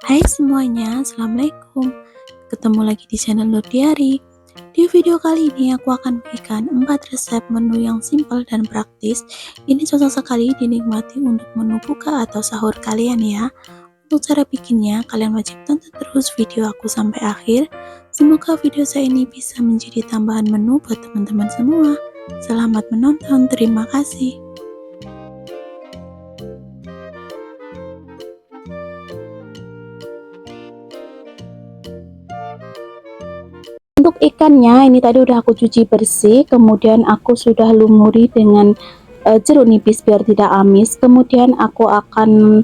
Hai semuanya, Assalamualaikum. Ketemu lagi di channel Nur Diary. Di video kali ini aku akan bagikan 4 resep menu yang simpel dan praktis. Ini cocok sekali dinikmati untuk menu buka atau sahur kalian ya. Untuk cara bikinnya, kalian wajib tonton terus video aku sampai akhir. Semoga video saya ini bisa menjadi tambahan menu buat teman-teman semua. Selamat menonton, terima kasih. Untuk ikannya ini tadi udah aku cuci bersih, kemudian aku sudah lumuri dengan jeruk nipis biar tidak amis. Kemudian aku akan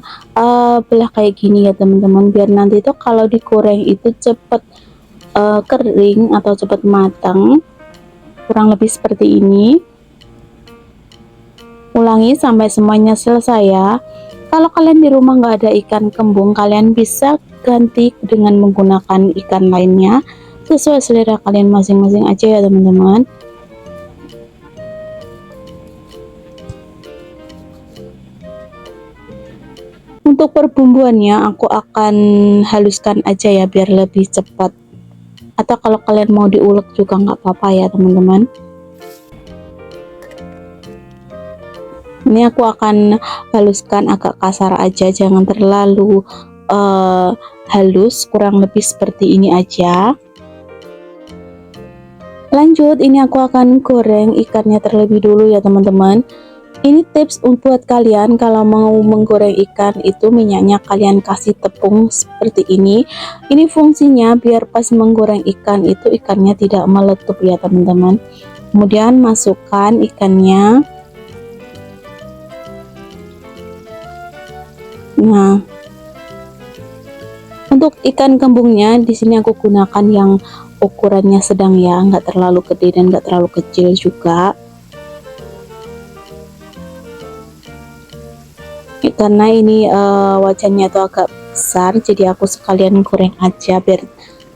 belah kayak gini ya teman-teman, biar nanti itu kalau digoreng itu cepet kering atau cepet matang. Kurang lebih seperti ini. Ulangi sampai semuanya selesai ya. Kalau kalian di rumah nggak ada ikan kembung, kalian bisa ganti dengan menggunakan ikan lainnya sesuai selera kalian masing-masing aja ya teman-teman. Untuk perbumbuannya aku akan haluskan aja ya biar lebih cepat, atau kalau kalian mau diulek juga nggak apa-apa ya teman-teman. Ini aku akan haluskan agak kasar aja, jangan terlalu halus, kurang lebih seperti ini aja. Lanjut, ini aku akan goreng ikannya terlebih dulu ya teman-teman. Ini tips buat kalian kalau mau menggoreng ikan itu minyaknya kalian kasih tepung seperti ini. Ini fungsinya biar pas menggoreng ikan itu ikannya tidak meletup ya teman-teman. Kemudian masukkan ikannya. Nah, untuk ikan kembungnya di sini aku gunakan yang ukurannya sedang ya, nggak terlalu gede dan nggak terlalu kecil juga. Karena ini wajannya itu agak besar, jadi aku sekalian goreng aja biar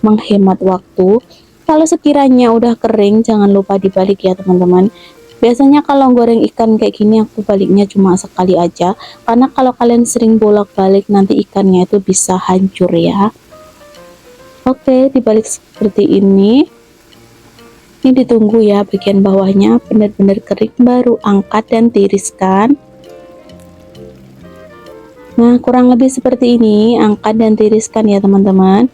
menghemat waktu. Kalau sekiranya udah kering, jangan lupa dibalik ya teman-teman. Biasanya kalau goreng ikan kayak gini aku baliknya cuma sekali aja, karena kalau kalian sering bolak-balik nanti ikannya itu bisa hancur ya. Oke, dibalik seperti ini. Ini ditunggu ya, bagian bawahnya benar-benar kering, baru angkat dan tiriskan. Nah, kurang lebih seperti ini, angkat dan tiriskan ya teman-teman.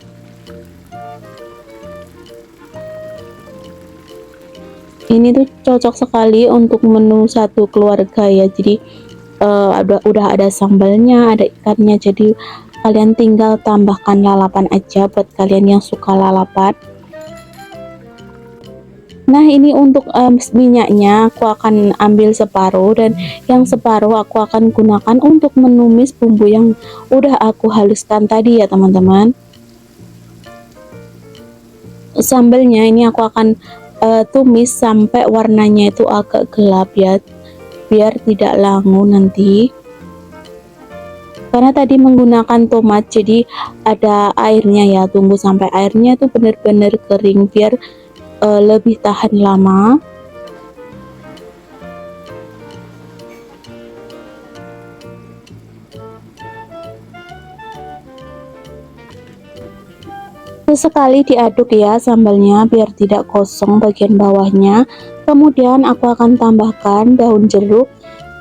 Ini tuh cocok sekali untuk menu satu keluarga ya, jadi udah ada sambalnya, ada ikannya, jadi kalian tinggal tambahkan lalapan aja buat kalian yang suka lalapan. Nah, ini untuk minyaknya aku akan ambil separuh, dan yang separuh aku akan gunakan untuk menumis bumbu yang udah aku haluskan tadi ya teman-teman. Sambalnya ini aku akan tumis sampai warnanya itu agak gelap ya, biar tidak langu nanti. Karena tadi menggunakan tomat jadi ada airnya ya, tunggu sampai airnya itu benar-benar kering biar lebih tahan lama. Sesekali diaduk ya sambalnya biar tidak kosong bagian bawahnya. Kemudian aku akan tambahkan daun jeruk.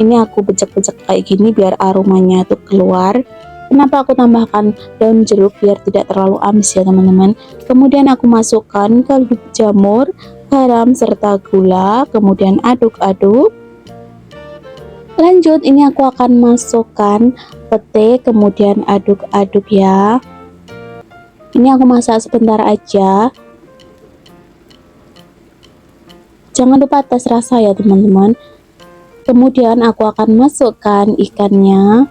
Ini aku becek-becek kayak gini biar aromanya itu keluar. Kenapa aku tambahkan daun jeruk? Biar tidak terlalu amis ya teman-teman. Kemudian aku masukkan kaldu jamur, garam, serta gula. Kemudian aduk-aduk. Lanjut, ini aku akan masukkan pete, kemudian aduk-aduk ya. Ini aku masak sebentar aja. Jangan lupa tes rasa ya teman-teman. Kemudian aku akan masukkan ikannya.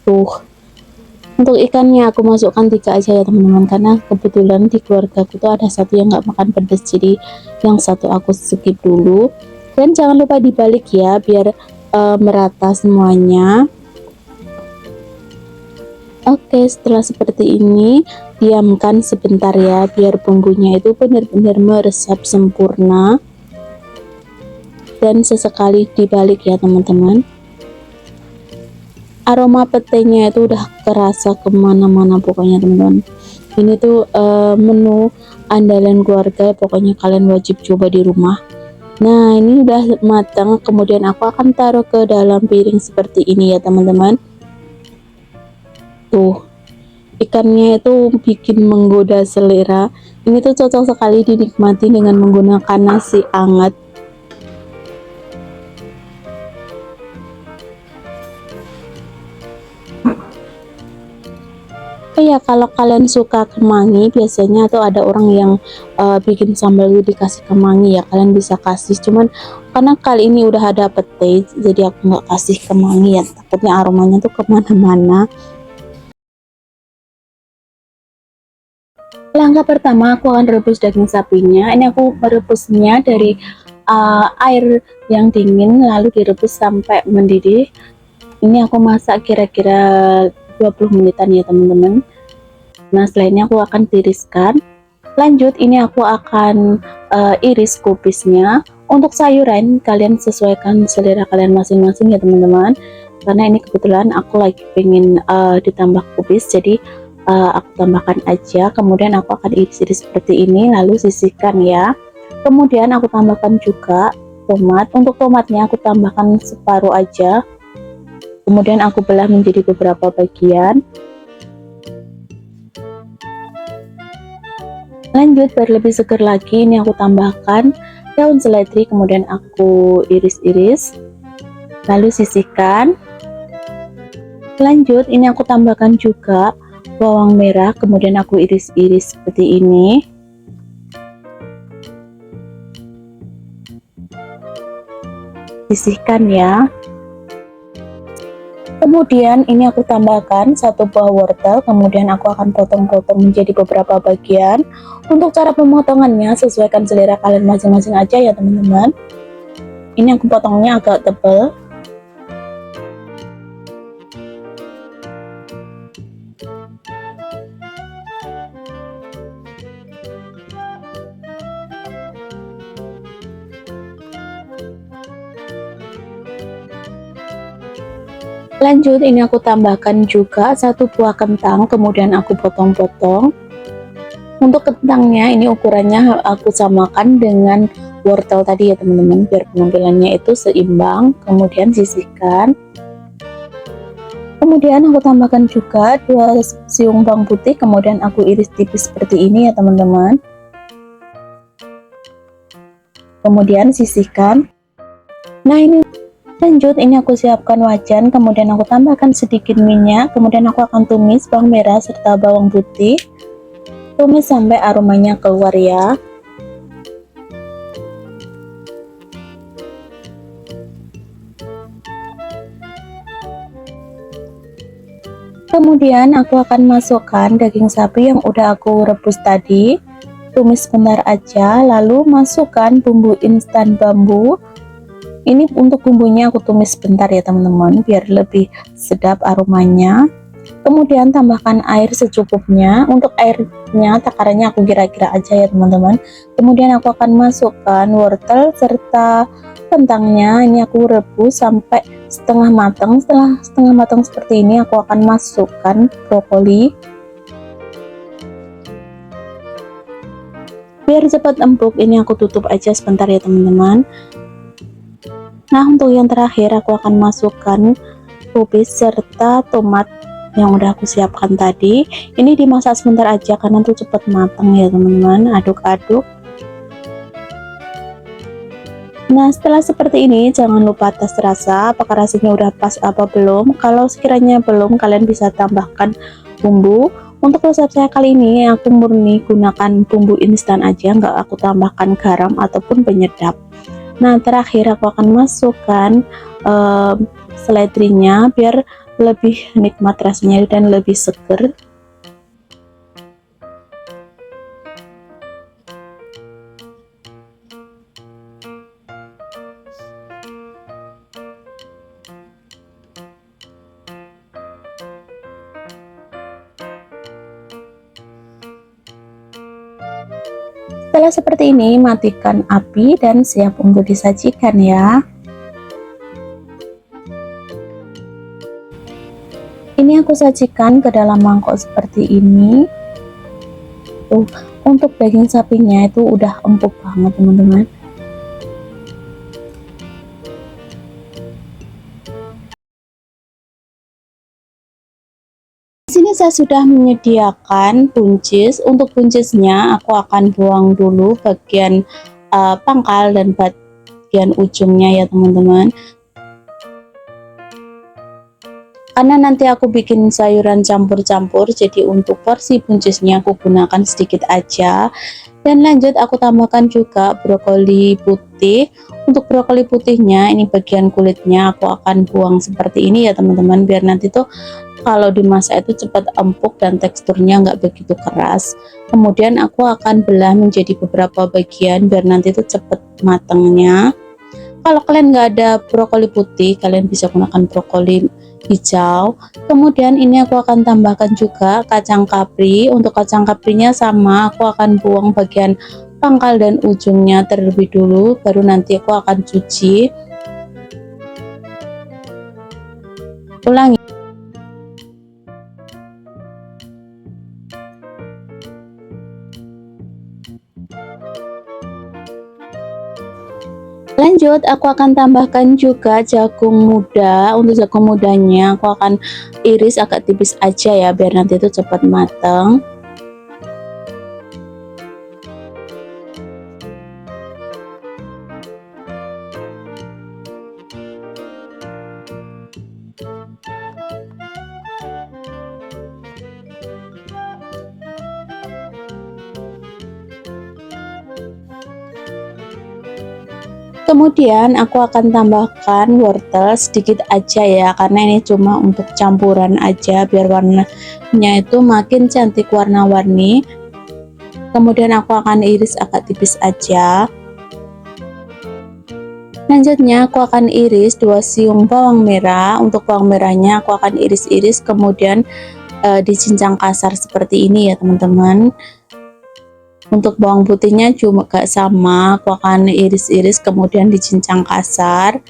Tuh, untuk ikannya aku masukkan 3 aja ya teman-teman, karena kebetulan di keluarga aku tuh ada satu yang nggak makan pedas, jadi yang satu aku skip dulu. Dan jangan lupa dibalik ya biar merata semuanya. Oke, setelah seperti ini diamkan sebentar ya biar bumbunya itu benar-benar meresap sempurna, dan sesekali dibalik ya teman-teman. Aroma petenya itu udah kerasa kemana-mana pokoknya teman-teman. Ini tuh menu andalan keluarga, pokoknya kalian wajib coba di rumah. Nah, ini udah matang, kemudian aku akan taruh ke dalam piring seperti ini ya teman-teman. Tuh, ikannya itu bikin menggoda selera. Ini tuh cocok sekali dinikmati dengan menggunakan nasi hangat. Ya, kalau kalian suka kemangi, biasanya tuh ada orang yang bikin sambal itu dikasih kemangi ya, kalian bisa kasih. Cuman karena kali ini udah ada pete, jadi aku nggak kasih kemangi ya, takutnya aromanya tuh kemana-mana. Langkah pertama, aku akan rebus daging sapinya. Ini aku merebusnya dari air yang dingin, lalu direbus sampai mendidih. Ini aku masak kira-kira 20 menitan ya teman-teman. Nah, setelah ini aku akan tiriskan. Lanjut, ini aku akan iris kubisnya. Untuk sayuran, kalian sesuaikan selera kalian masing-masing ya teman-teman. Karena ini kebetulan aku lagi pengen ditambah kubis, jadi aku tambahkan aja. Kemudian aku akan iris-iris seperti ini, lalu sisihkan ya. Kemudian aku tambahkan juga tomat. Untuk tomatnya aku tambahkan separuh aja. Kemudian aku belah menjadi beberapa bagian. Lanjut, biar lebih segar lagi, ini aku tambahkan daun seledri, kemudian aku iris-iris, lalu sisihkan. Lanjut, ini aku tambahkan juga bawang merah, kemudian aku iris-iris seperti ini. Sisihkan ya. Kemudian ini aku tambahkan satu buah wortel, kemudian aku akan potong-potong menjadi beberapa bagian. Untuk cara pemotongannya sesuaikan selera kalian masing-masing aja ya teman-teman. Ini aku potongnya agak tebal. Lanjut, ini aku tambahkan juga satu buah kentang, kemudian aku potong-potong. Untuk kentangnya ini ukurannya aku samakan dengan wortel tadi ya teman-teman, biar penampilannya itu seimbang. Kemudian sisihkan. Kemudian aku tambahkan juga 2 siung bawang putih, kemudian aku iris tipis seperti ini ya teman-teman. Kemudian sisihkan. Nah, ini lanjut, ini aku siapkan wajan, kemudian aku tambahkan sedikit minyak, kemudian aku akan tumis bawang merah serta bawang putih. Tumis sampai aromanya keluar ya. Kemudian aku akan masukkan daging sapi yang udah aku rebus tadi. Tumis sebentar aja, lalu masukkan bumbu instan bambu. Ini untuk bumbunya aku tumis sebentar ya teman-teman, biar lebih sedap aromanya. Kemudian tambahkan air secukupnya. Untuk airnya takarannya aku kira-kira aja ya teman-teman. Kemudian aku akan masukkan wortel serta kentangnya. Ini aku rebus sampai setengah matang. Setelah setengah matang seperti ini, aku akan masukkan brokoli. Biar cepat empuk, ini aku tutup aja sebentar ya teman-teman. Nah, untuk yang terakhir aku akan masukkan kubis serta tomat yang udah aku siapkan tadi. Ini dimasak sebentar aja karena tuh cepat matang ya teman-teman. Aduk-aduk. Nah, setelah seperti ini jangan lupa tes rasa, apakah rasanya udah pas apa belum. Kalau sekiranya belum, kalian bisa tambahkan bumbu. Untuk resep saya kali ini aku murni gunakan bumbu instan aja, nggak aku tambahkan garam ataupun penyedap. Nah, terakhir aku akan masukkan seledrinya biar lebih nikmat rasanya dan lebih seger. Setelah seperti ini, matikan api dan siap untuk disajikan ya. Ini aku sajikan ke dalam mangkok seperti ini. Tuh, untuk daging sapinya itu udah empuk banget teman-teman. Di sini saya sudah menyediakan buncis. Untuk buncisnya aku akan buang dulu bagian pangkal dan bagian ujungnya ya teman-teman. Karena nanti aku bikin sayuran campur-campur, jadi untuk porsi buncisnya aku gunakan sedikit aja. Dan lanjut aku tambahkan juga brokoli putih. Untuk brokoli putihnya ini bagian kulitnya aku akan buang seperti ini ya teman-teman, biar nanti tuh kalau dimasak itu cepat empuk dan teksturnya nggak begitu keras. Kemudian aku akan belah menjadi beberapa bagian biar nanti itu cepat matangnya. Kalau kalian nggak ada brokoli putih, kalian bisa gunakan brokoli hijau. Kemudian ini aku akan tambahkan juga kacang kapri. Untuk kacang kaprinya sama, aku akan buang bagian pangkal dan ujungnya terlebih dulu, baru nanti aku akan cuci. Ulangi. Lanjut, aku akan tambahkan juga jagung muda. Untuk jagung mudanya aku akan iris agak tipis aja ya, biar nanti itu cepat matang. Kemudian aku akan tambahkan wortel sedikit aja ya, karena ini cuma untuk campuran aja biar warnanya itu makin cantik warna-warni. Kemudian aku akan iris agak tipis aja. Selanjutnya aku akan iris 2 siung bawang merah. Untuk bawang merahnya aku akan iris-iris kemudian dicincang kasar seperti ini ya teman-teman. Untuk bawang putihnya juga sama, aku akan iris-iris kemudian dicincang kasar.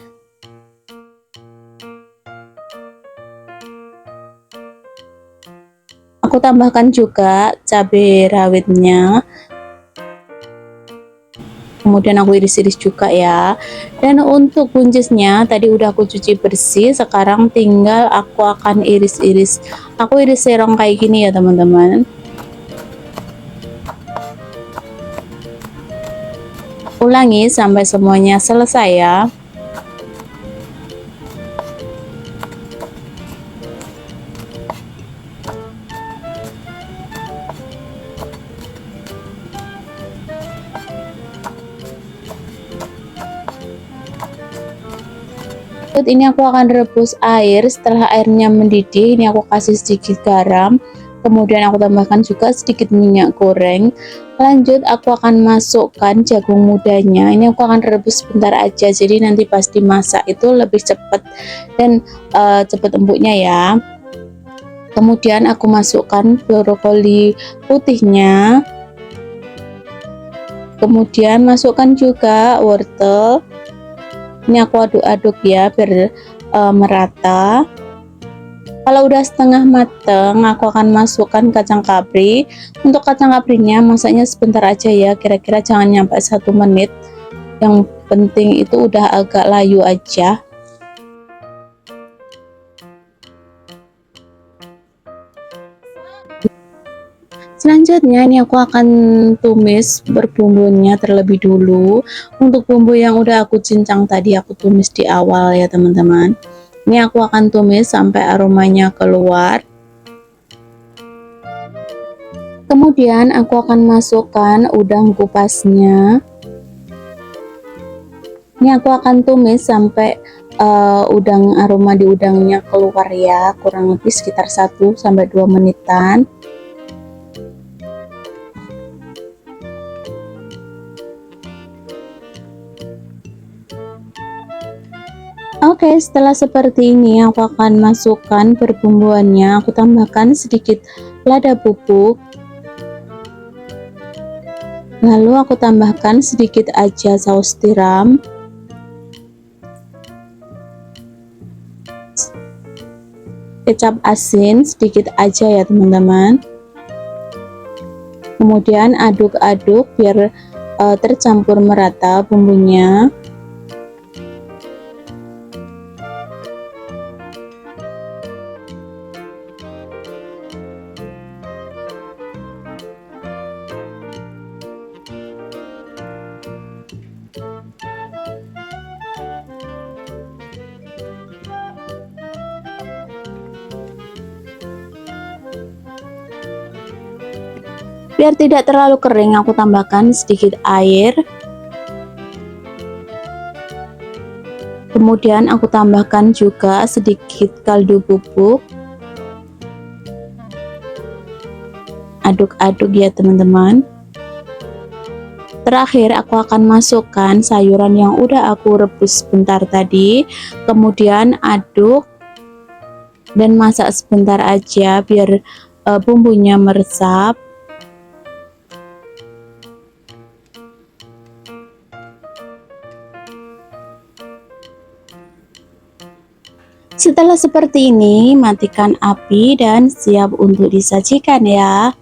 Aku tambahkan juga cabai rawitnya. Kemudian aku iris-iris juga ya. Dan untuk buncisnya tadi udah aku cuci bersih, sekarang tinggal aku akan iris-iris. Aku iris serong kayak gini ya teman-teman. Ulangi sampai semuanya selesai ya. Ini aku akan rebus air. Setelah airnya mendidih, ini aku kasih sedikit garam, kemudian aku tambahkan juga sedikit minyak goreng. Lanjut aku akan masukkan jagung mudanya. Ini aku akan rebus sebentar aja, jadi nanti pas dimasak itu lebih cepat dan cepat empuknya ya. Kemudian aku masukkan brokoli putihnya, kemudian masukkan juga wortel. Ini aku aduk-aduk ya biar merata. Kalau udah setengah mateng, aku akan masukkan kacang kapri. Untuk kacang kaprinya masaknya sebentar aja ya, kira-kira jangan nyampe 1 menit. Yang penting itu udah agak layu aja. Selanjutnya ini aku akan tumis berbumbunya terlebih dulu. Untuk bumbu yang udah aku cincang tadi aku tumis di awal ya teman-teman. Ini aku akan tumis sampai aromanya keluar. Kemudian aku akan masukkan udang kupasnya. Ini aku akan tumis sampai aroma di udangnya keluar ya, kurang lebih sekitar 1-2 menitan. Oke, setelah seperti ini aku akan masukkan perbumbuannya. Aku tambahkan sedikit lada bubuk, lalu aku tambahkan sedikit aja saus tiram, kecap asin sedikit aja ya teman-teman. Kemudian aduk-aduk biar tercampur merata bumbunya. Biar tidak terlalu kering, aku tambahkan sedikit air. Kemudian aku tambahkan juga sedikit kaldu bubuk. Aduk-aduk ya teman-teman. Terakhir aku akan masukkan sayuran yang udah aku rebus sebentar tadi. Kemudian aduk dan masak sebentar aja biar bumbunya meresap. Setelah seperti ini, matikan api dan siap untuk disajikan ya.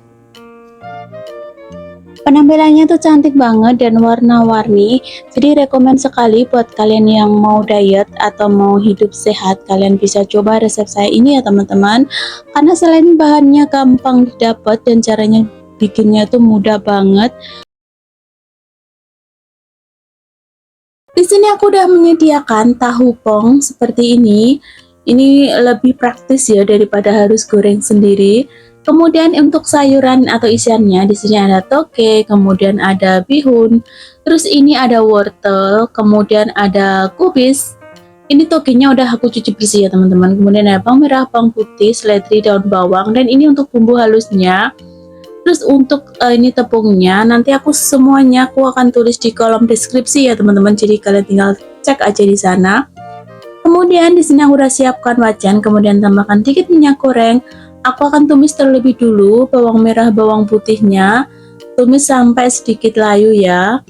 Penampilannya tuh cantik banget dan warna-warni, jadi rekomen sekali buat kalian yang mau diet atau mau hidup sehat. Kalian bisa coba resep saya ini ya teman-teman, karena selain bahannya gampang didapat dan caranya bikinnya tuh mudah banget. Di sini aku udah menyediakan tahu pong seperti ini. Ini lebih praktis ya daripada harus goreng sendiri. Kemudian untuk sayuran atau isiannya di sini ada toge, kemudian ada bihun, terus ini ada wortel, kemudian ada kubis. Ini togenya udah aku cuci bersih ya teman-teman. Kemudian ada bawang merah, bawang putih, seledri, daun bawang, dan ini untuk bumbu halusnya. Terus untuk ini tepungnya nanti aku semuanya aku akan tulis di kolom deskripsi ya teman-teman. Jadi kalian tinggal cek aja di sana. Kemudian di sini aku udah siapkan wajan, kemudian tambahkan dikit minyak goreng. Aku akan tumis terlebih dulu bawang merah, bawang putihnya. Tumis sampai sedikit layu ya.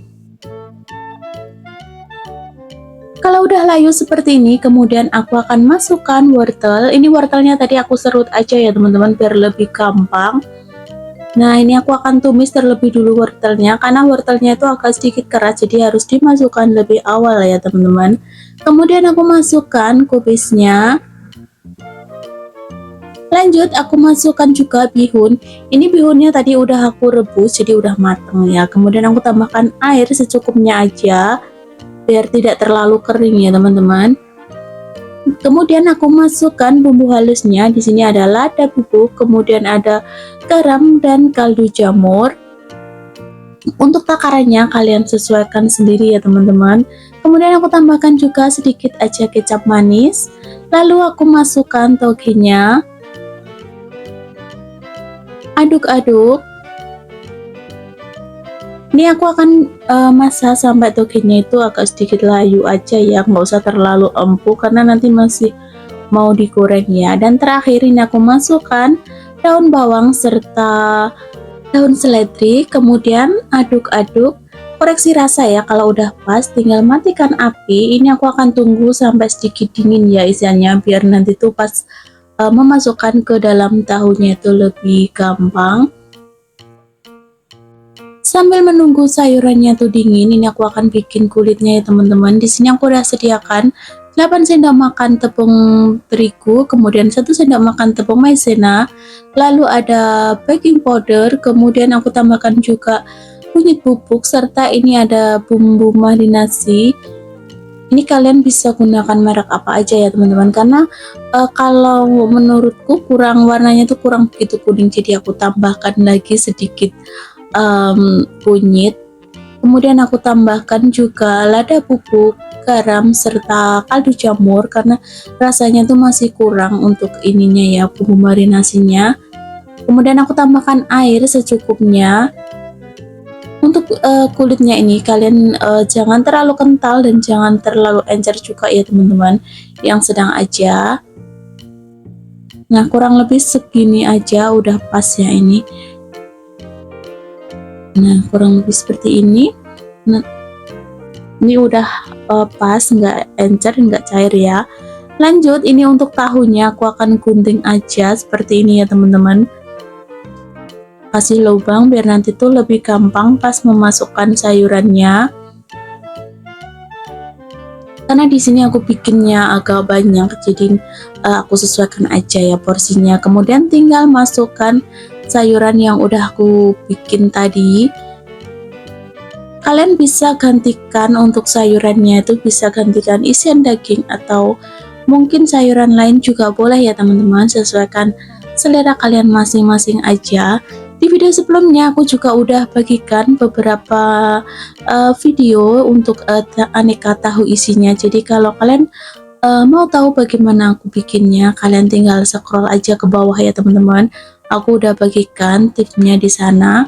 Kalau udah layu seperti ini, kemudian aku akan masukkan wortel. Ini wortelnya tadi aku serut aja ya teman-teman biar lebih gampang. Nah, ini aku akan tumis terlebih dulu wortelnya, karena wortelnya itu agak sedikit keras, jadi harus dimasukkan lebih awal ya teman-teman. Kemudian aku masukkan kubisnya. Lanjut aku masukkan juga bihun. Ini bihunnya tadi udah aku rebus, jadi udah mateng ya. Kemudian aku tambahkan air secukupnya aja, biar tidak terlalu kering ya teman-teman. Kemudian aku masukkan bumbu halusnya. Di sini ada lada bubuk, kemudian ada garam dan kaldu jamur. Untuk takarannya kalian sesuaikan sendiri ya teman-teman. Kemudian aku tambahkan juga sedikit aja kecap manis. Lalu aku masukkan togenya. Aduk-aduk. Ini aku akan masak sampai togenya itu agak sedikit layu aja ya, nggak usah terlalu empuk karena nanti masih mau digoreng ya. Dan terakhir ini aku masukkan daun bawang serta daun seledri, kemudian aduk-aduk. Koreksi rasa ya, kalau udah pas tinggal matikan api. Ini aku akan tunggu sampai sedikit dingin ya isiannya, biar nanti tuh pas memasukkan ke dalam tahunya itu lebih gampang. Sambil menunggu sayurannya tuh dingin, ini aku akan bikin kulitnya ya teman-teman. Di sini aku udah sediakan 8 sendok makan tepung terigu, kemudian 1 sendok makan tepung maizena, lalu ada baking powder, kemudian aku tambahkan juga kunyit bubuk, serta ini ada bumbu marinasi. Ini kalian bisa gunakan merek apa aja ya teman-teman, karena kalau menurutku kurang warnanya tuh kurang begitu kuning, jadi aku tambahkan lagi sedikit kunyit. Kemudian aku tambahkan juga lada bubuk, garam, serta kaldu jamur karena rasanya tuh masih kurang untuk ininya ya, bumbu marinasinya. Kemudian aku tambahkan air secukupnya. Untuk kulitnya ini kalian jangan terlalu kental dan jangan terlalu encer juga ya teman-teman, yang sedang aja. Nah, kurang lebih segini aja udah pas ya ini. Nah, kurang lebih seperti ini. Nah, ini udah pas, nggak encer, nggak cair ya. Lanjut, ini untuk tahunya aku akan gunting aja seperti ini ya teman-teman. Kasih lubang biar nanti tuh lebih gampang pas memasukkan sayurannya. Karena di sini aku bikinnya agak banyak, jadi aku sesuaikan aja ya porsinya. Kemudian tinggal masukkan sayuran yang udah aku bikin tadi. Kalian bisa gantikan untuk sayurannya itu, bisa gantikan isian daging atau mungkin sayuran lain juga boleh ya teman-teman, sesuaikan selera kalian masing-masing aja. Di video sebelumnya aku juga udah bagikan beberapa video untuk aneka tahu isinya. Jadi kalau kalian mau tahu bagaimana aku bikinnya, kalian tinggal scroll aja ke bawah ya teman-teman. Aku udah bagikan tipsnya di sana.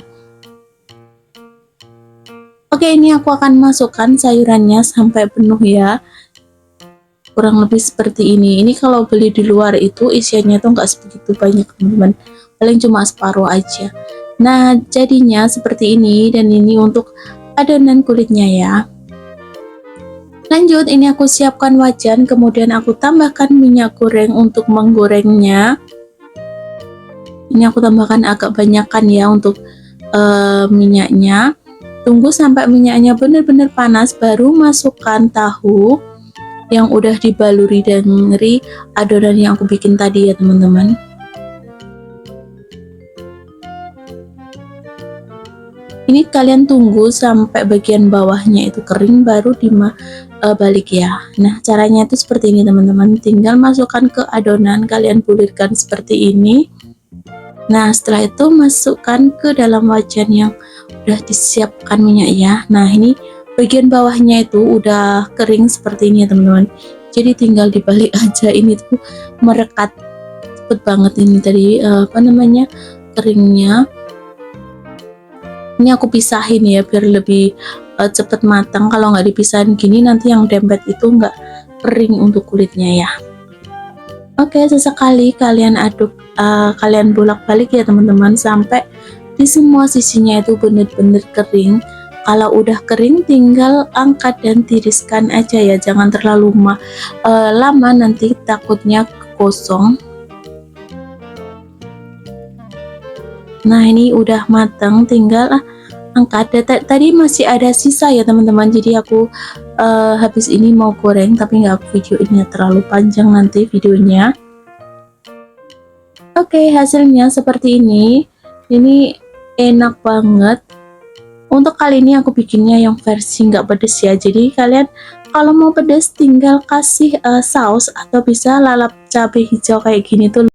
Oke, ini aku akan masukkan sayurannya sampai penuh ya. Kurang lebih seperti ini. Ini kalau beli di luar itu isiannya tuh nggak sebegitu banyak teman-teman. Paling cuma separuh aja. Nah, jadinya seperti ini, dan ini untuk adonan kulitnya ya. Lanjut, ini aku siapkan wajan, kemudian aku tambahkan minyak goreng untuk menggorengnya. Ini aku tambahkan agak banyakan ya untuk minyaknya. Tunggu sampai minyaknya benar-benar panas, baru masukkan tahu yang udah dibaluri dari adonan yang aku bikin tadi ya teman-teman. Ini kalian tunggu sampai bagian bawahnya itu kering, baru dibalik ya. Nah, caranya itu seperti ini teman-teman. Tinggal masukkan ke adonan, kalian bulirkan seperti ini. Nah, setelah itu masukkan ke dalam wajan yang udah disiapkan minyak ya. Nah, ini bagian bawahnya itu udah kering seperti ini ya teman-teman. Jadi tinggal dibalik aja, ini tuh merekat cepet banget ini tadi keringnya. Ini aku pisahin ya biar lebih cepet matang. Kalau nggak dipisahin gini nanti yang dempet itu nggak kering untuk kulitnya ya. Oke, sesekali kalian aduk, kalian bolak-balik ya teman-teman sampai di semua sisinya itu bener-bener kering. Kalau udah kering tinggal angkat dan tiriskan aja ya, jangan terlalu lama, nanti takutnya kosong. Nah, ini udah matang, tinggal angkat. Tadi masih ada sisa ya teman-teman, jadi aku habis ini mau goreng, tapi nggak aku videoinnya terlalu panjang nanti videonya. Oke, hasilnya seperti ini. Ini enak banget. Untuk kali ini aku bikinnya yang versi nggak pedes ya, jadi kalian kalau mau pedes tinggal kasih saus atau bisa lalap cabai hijau kayak gini tuh